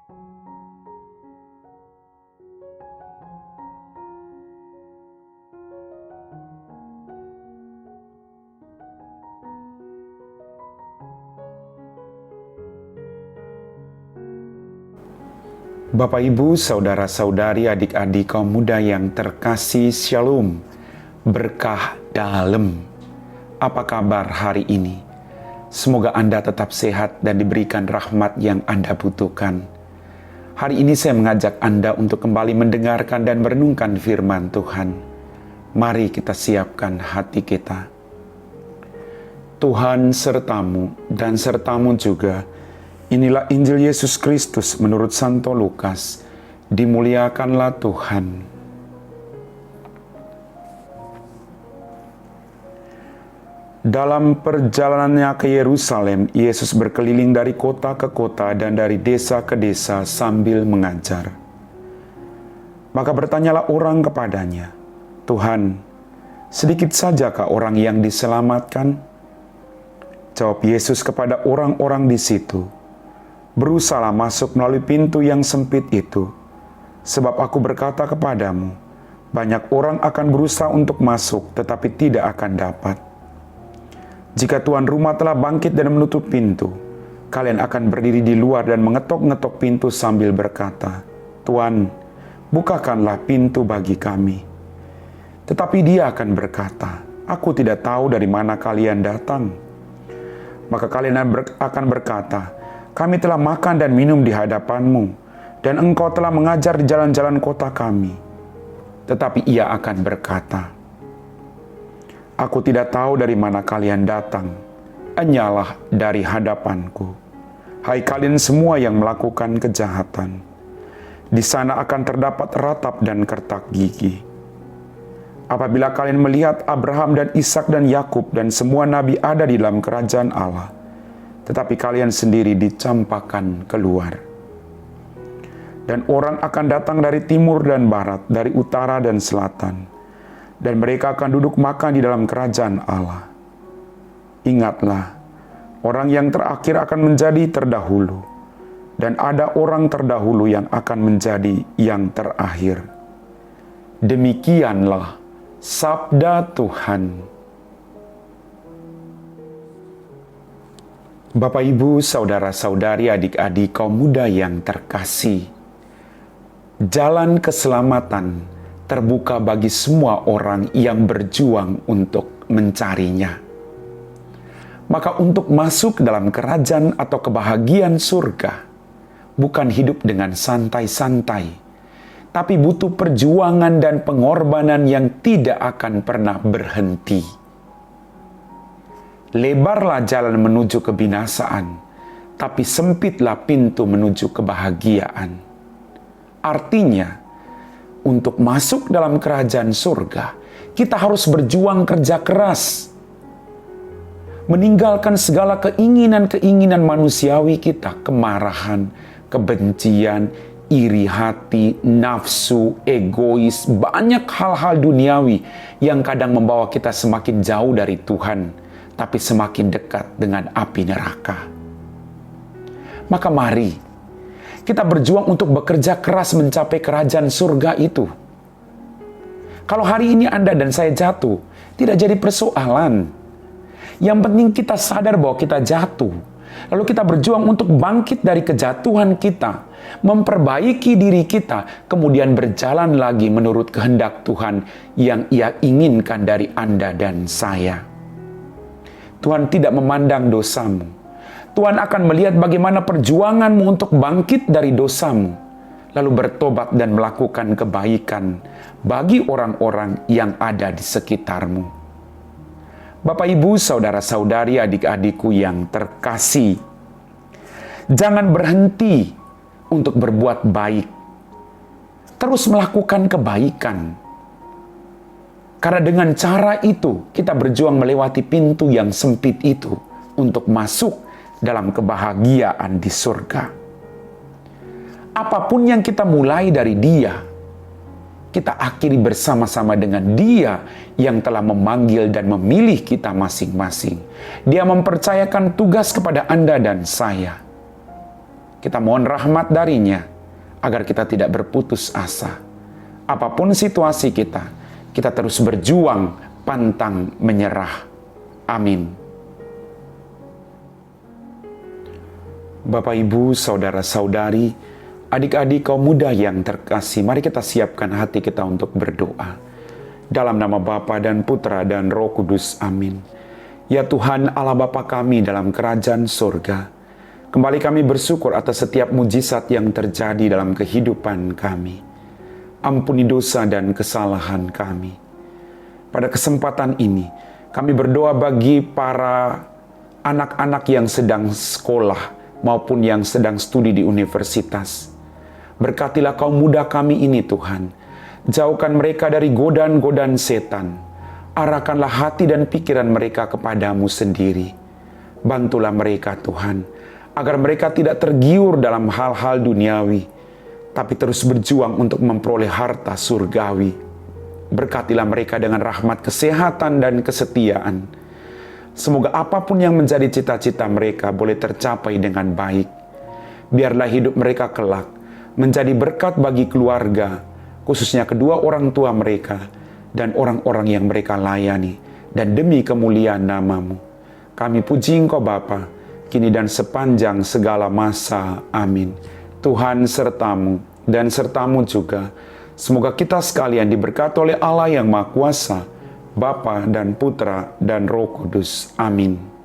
Bapak, Ibu, saudara-saudari, adik-adik kaum muda yang terkasih, Shalom, berkah dalam. Apa kabar hari ini? Semoga Anda tetap sehat dan diberikan rahmat yang Anda butuhkan. Hari ini saya mengajak Anda untuk kembali mendengarkan dan merenungkan firman Tuhan. Mari kita siapkan hati kita. Tuhan sertamu dan sertamu juga. Inilah Injil Yesus Kristus menurut Santo Lukas. Dimuliakanlah Tuhan. Dalam perjalanannya ke Yerusalem, Yesus berkeliling dari kota ke kota dan dari desa ke desa sambil mengajar. Maka bertanyalah orang kepadanya, "Tuhan, sedikit sajakah orang yang diselamatkan?" Jawab Yesus kepada orang-orang di situ, "Berusahalah masuk melalui pintu yang sempit itu. Sebab aku berkata kepadamu, banyak orang akan berusaha untuk masuk, tetapi tidak akan dapat. Jika tuan rumah telah bangkit dan menutup pintu, kalian akan berdiri di luar dan mengetok-ngetok pintu sambil berkata, 'Tuan, bukakanlah pintu bagi kami.' Tetapi dia akan berkata, 'Aku tidak tahu dari mana kalian datang.' Maka kalian akan berkata, 'Kami telah makan dan minum di hadapanmu, dan engkau telah mengajar di jalan-jalan kota kami.' Tetapi ia akan berkata, 'Aku tidak tahu dari mana kalian datang, enyalah dari hadapanku. Hai kalian semua yang melakukan kejahatan, di sana akan terdapat ratap dan kertak gigi. Apabila kalian melihat Abraham dan Ishak dan Yakub dan semua nabi ada di dalam kerajaan Allah, tetapi kalian sendiri dicampakkan keluar. Dan orang akan datang dari timur dan barat, dari utara dan selatan, dan mereka akan duduk makan di dalam kerajaan Allah. Ingatlah, orang yang terakhir akan menjadi terdahulu, dan ada orang terdahulu yang akan menjadi yang terakhir." Demikianlah sabda Tuhan. Bapak, Ibu, saudara-saudari, adik-adik kaum muda yang terkasih, jalan keselamatan terbuka bagi semua orang yang berjuang untuk mencarinya. Maka untuk masuk dalam kerajaan atau kebahagiaan surga, bukan hidup dengan santai-santai, tapi butuh perjuangan dan pengorbanan yang tidak akan pernah berhenti. Lebarlah jalan menuju kebinasaan, tapi sempitlah pintu menuju kebahagiaan. Artinya, untuk masuk dalam kerajaan surga, kita harus berjuang kerja keras. Meninggalkan segala keinginan-keinginan manusiawi kita, kemarahan, kebencian, iri hati, nafsu, egois, banyak hal-hal duniawi yang kadang membawa kita semakin jauh dari Tuhan, tapi semakin dekat dengan api neraka. Maka mari kita berjuang untuk bekerja keras mencapai kerajaan surga itu. Kalau hari ini Anda dan saya jatuh, tidak jadi persoalan. Yang penting kita sadar bahwa kita jatuh. Lalu kita berjuang untuk bangkit dari kejatuhan kita, memperbaiki diri kita, kemudian berjalan lagi menurut kehendak Tuhan yang Ia inginkan dari Anda dan saya. Tuhan tidak memandang dosamu. Tuhan akan melihat bagaimana perjuanganmu untuk bangkit dari dosamu, lalu bertobat dan melakukan kebaikan bagi orang-orang yang ada di sekitarmu. Bapak, Ibu, saudara-saudari, adik-adikku yang terkasih, jangan berhenti untuk berbuat baik. Terus melakukan kebaikan. Karena dengan cara itu, kita berjuang melewati pintu yang sempit itu untuk masuk dalam kebahagiaan di surga. Apapun yang kita mulai dari Dia, kita akhiri bersama-sama dengan Dia yang telah memanggil dan memilih kita masing-masing. Dia mempercayakan tugas kepada Anda dan saya. Kita mohon rahmat darinya, agar kita tidak berputus asa. Apapun situasi kita terus berjuang, pantang menyerah. Amin. Bapak, Ibu, saudara-saudari, adik-adik kaum muda yang terkasih, mari kita siapkan hati kita untuk berdoa. Dalam nama Bapa dan Putra dan Roh Kudus, amin. Ya Tuhan Allah Bapa kami dalam kerajaan surga, kembali kami bersyukur atas setiap mujizat yang terjadi dalam kehidupan kami. Ampuni dosa dan kesalahan kami. Pada kesempatan ini, kami berdoa bagi para anak-anak yang sedang sekolah maupun yang sedang studi di universitas. Berkatilah kaum muda kami ini Tuhan. Jauhkan mereka dari godaan-godaan setan. Arahkanlah hati dan pikiran mereka kepadamu sendiri. Bantulah mereka Tuhan, agar mereka tidak tergiur dalam hal-hal duniawi, tapi terus berjuang untuk memperoleh harta surgawi. Berkatilah mereka dengan rahmat kesehatan dan kesetiaan. Semoga apapun yang menjadi cita-cita mereka boleh tercapai dengan baik. Biarlah hidup mereka kelak menjadi berkat bagi keluarga, khususnya kedua orang tua mereka dan orang-orang yang mereka layani, dan demi kemuliaan nama-Mu. Kami puji Engkau Bapa, kini dan sepanjang segala masa. Amin. Tuhan sertamu dan sertamu juga. Semoga kita sekalian diberkati oleh Allah yang Maha Kuasa, Bapa dan Putra dan Roh Kudus. Amin.